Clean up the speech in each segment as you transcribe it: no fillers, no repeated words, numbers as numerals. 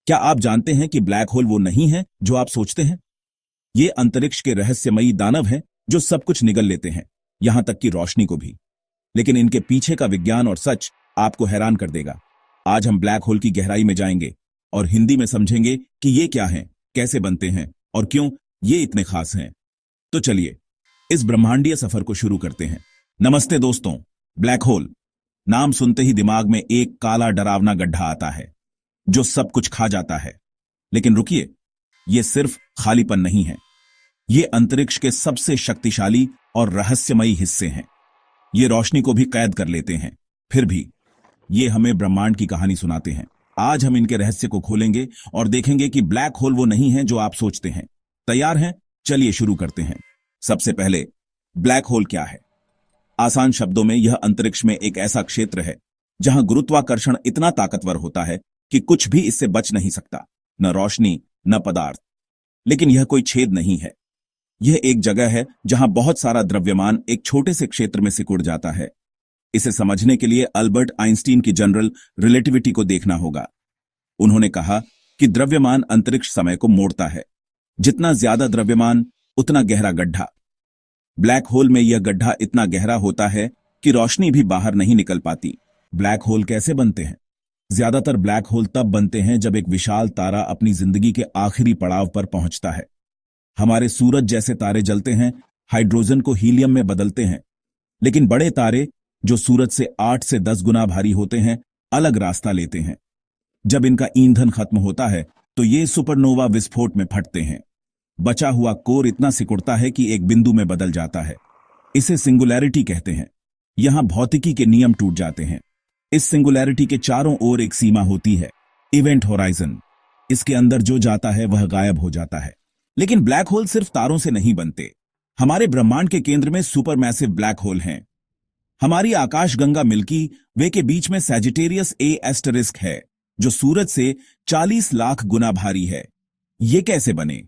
क्या आप जानते हैं कि ब्लैक होल वो नहीं है जो आप सोचते हैं? ये अंतरिक्ष के रहस्यमयी दानव हैं जो सब कुछ निगल लेते हैं, यहां तक कि रोशनी को भी। लेकिन इनके पीछे का विज्ञान और सच आपको हैरान कर देगा। आज हम ब्लैक होल की गहराई में जाएंगे और हिंदी में समझेंगे कि ये क्या हैं, कैसे बनते हैं और क्यों ये इतने खास हैं। तो चलिए इस ब्रह्मांडीय सफर को शुरू करते हैं। नमस्ते दोस्तों। ब्लैक होल नाम सुनते ही दिमाग में एक काला डरावना गड्ढा आता है जो सब कुछ खा जाता है। लेकिन रुकिए, ये सिर्फ खालीपन नहीं है, ये अंतरिक्ष के सबसे शक्तिशाली और रहस्यमयी हिस्से हैं। ये रोशनी को भी कैद कर लेते हैं, फिर भी ये हमें ब्रह्मांड की कहानी सुनाते हैं। आज हम इनके रहस्य को खोलेंगे और देखेंगे कि ब्लैक होल वो नहीं है जो आप सोचते हैं। तैयार हैं? चलिए शुरू करते हैं। सबसे पहले, ब्लैक होल क्या है? आसान शब्दों में, यह अंतरिक्ष में एक ऐसा क्षेत्र है जहां गुरुत्वाकर्षण इतना ताकतवर होता है कि कुछ भी इससे बच नहीं सकता, न रोशनी न पदार्थ। लेकिन यह कोई छेद नहीं है, यह एक जगह है जहां बहुत सारा द्रव्यमान एक छोटे से क्षेत्र में सिकुड़ जाता है। इसे समझने के लिए अल्बर्ट आइंस्टीन की जनरल रिलेटिविटी को देखना होगा। उन्होंने कहा कि द्रव्यमान अंतरिक्ष समय को मोड़ता है। जितना ज्यादा द्रव्यमान उतना गहरा गड्ढा। ब्लैक होल में यह गड्ढा इतना गहरा होता है कि रोशनी भी बाहर नहीं निकल पाती। ब्लैक होल कैसे बनते हैं? ज्यादातर ब्लैक होल तब बनते हैं जब एक विशाल तारा अपनी जिंदगी के आखिरी पड़ाव पर पहुंचता है। हमारे सूरज जैसे तारे जलते हैं, हाइड्रोजन को हीलियम में बदलते हैं। लेकिन बड़े तारे जो सूरज से 8 से 10 गुना भारी होते हैं, अलग रास्ता लेते हैं। जब इनका ईंधन खत्म होता है तो ये सुपरनोवा विस्फोट में फटते हैं। बचा हुआ कोर इतना सिकुड़ता है कि एक बिंदु में बदल जाता है। इसे सिंगुलैरिटी कहते हैं। यहां भौतिकी के नियम टूट जाते हैं। इस सिंगुलैरिटी के चारों ओर एक सीमा होती है, इवेंट होराइजन। इसके अंदर जो जाता है वह गायब हो जाता है। लेकिन ब्लैक होल सिर्फ तारों से नहीं बनते। हमारे ब्रह्मांड के केंद्र में सुपरमैसिव ब्लैक होल हैं। हमारी आकाशगंगा मिल्की वे के बीच में सैजिटेरियस ए एस्टेरिस्क है जो सूरज से 40 लाख गुना भारी है। ये कैसे बने?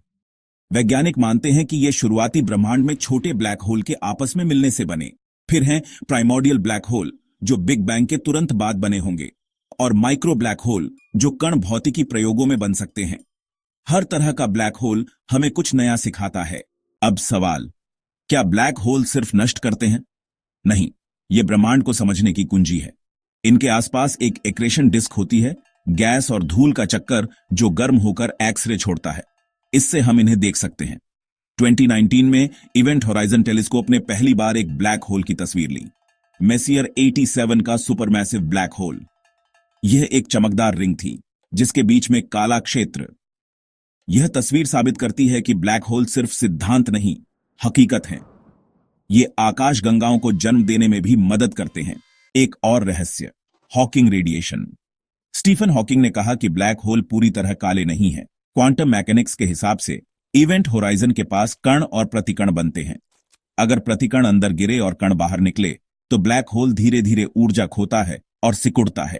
वैज्ञानिक मानते हैं कि ये शुरुआती ब्रह्मांड में छोटे ब्लैक होल के आपस में मिलने से बने। फिर हैं प्राइमोर्डियल ब्लैक होल जो बिग बैंग के तुरंत बाद बने होंगे, और माइक्रो ब्लैक होल जो कण भौतिकी प्रयोगों में बन सकते हैं। हर तरह का ब्लैक होल हमें कुछ नया सिखाता है। अब सवाल, क्या ब्लैक होल सिर्फ नष्ट करते हैं? नहीं, ये ब्रह्मांड को समझने की कुंजी है। इनके आसपास एक एक्रेशन डिस्क होती है, गैस और धूल का चक्कर जो गर्म होकर एक्सरे छोड़ता है। इससे हम इन्हें देख सकते हैं। 2019 में इवेंट होराइजन टेलीस्कोप ने पहली बार एक ब्लैक होल की तस्वीर ली, मेसियर 87 का सुपरमैसिव ब्लैक होल। यह एक चमकदार रिंग थी जिसके बीच में काला क्षेत्र। यह तस्वीर साबित करती है कि ब्लैक होल सिर्फ सिद्धांत नहीं, हकीकत है। ये आकाश गंगाओं को जन्म देने में भी मदद करते हैं। एक और रहस्य, हॉकिंग रेडिएशन। स्टीफन हॉकिंग ने कहा कि ब्लैक होल पूरी तरह काले नहीं है। क्वांटम मैकेनिक्स के हिसाब से इवेंट होराइजन के पास कण और प्रतिकण बनते हैं। अगर प्रतिकण अंदर गिरे और कण बाहर निकले तो ब्लैक होल धीरे धीरे ऊर्जा खोता है और सिकुड़ता है।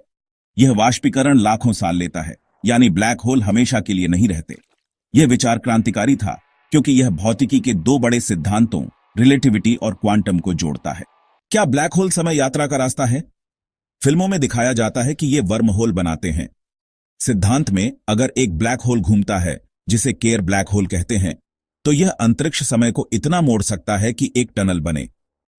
यह वाष्पीकरण लाखों साल लेता है, यानी ब्लैक होल हमेशा के लिए नहीं रहते। यह विचार क्रांतिकारी था क्योंकि यह भौतिकी के दो बड़े सिद्धांतों, रिलेटिविटी और क्वांटम को जोड़ता है। क्या ब्लैक होल समय यात्रा का रास्ता है? फिल्मों में दिखाया जाता है कि ये वर्म होल बनाते हैं। सिद्धांत में अगर एक ब्लैक होल घूमता है, जिसे केयर ब्लैक होल कहते हैं, तो यह अंतरिक्ष समय को इतना मोड़ सकता है कि एक टनल बने।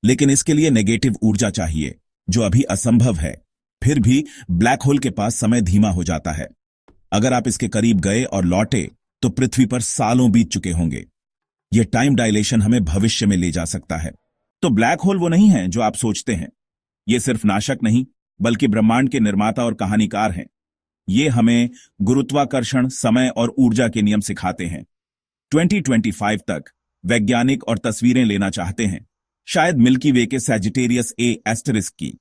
लेकिन इसके लिए नेगेटिव ऊर्जा चाहिए जो अभी असंभव है। फिर भी ब्लैक होल के पास समय धीमा हो जाता है। अगर आप इसके करीब गए और लौटे तो पृथ्वी पर सालों बीत चुके होंगे। यह टाइम डायलेशन हमें भविष्य में ले जा सकता है। तो ब्लैक होल वो नहीं है जो आप सोचते हैं। ये सिर्फ नाशक नहीं, बल्कि ब्रह्मांड के निर्माता और कहानीकार हैं। ये हमें गुरुत्वाकर्षण, समय और ऊर्जा के नियम सिखाते हैं। 2025 तक वैज्ञानिक और तस्वीरें लेना चाहते हैं, शायद मिल्की वे के सैजिटेरियस ए एस्टेरिस्क की।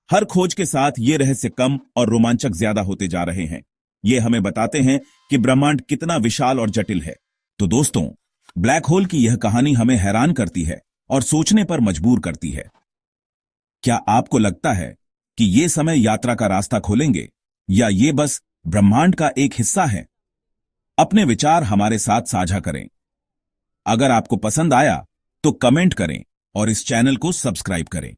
हर खोज के साथ ये रहस्य कम और रोमांचक ज्यादा होते जा रहे हैं। ये हमें बताते हैं कि ब्रह्मांड कितना विशाल और जटिल है। तो दोस्तों, ब्लैक होल की यह कहानी हमें हैरान करती है और सोचने पर मजबूर करती है। क्या आपको लगता है कि ये समय यात्रा का रास्ता खोलेंगे, या ये बस ब्रह्मांड का एक हिस्सा है? अपने विचार हमारे साथ साझा करें। अगर आपको पसंद आया तो कमेंट करें और इस चैनल को सब्सक्राइब करें।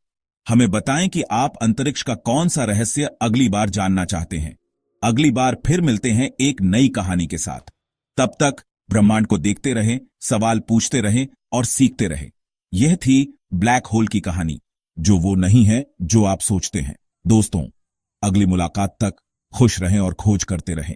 हमें बताएं कि आप अंतरिक्ष का कौन सा रहस्य अगली बार जानना चाहते हैं। अगली बार फिर मिलते हैं एक नई कहानी के साथ। तब तक ब्रह्मांड को देखते रहें, सवाल पूछते रहें और सीखते रहें। यह थी ब्लैक होल की कहानी, जो वो नहीं है जो आप सोचते हैं। दोस्तों, अगली मुलाकात तक खुश रहें और खोज करते रहें।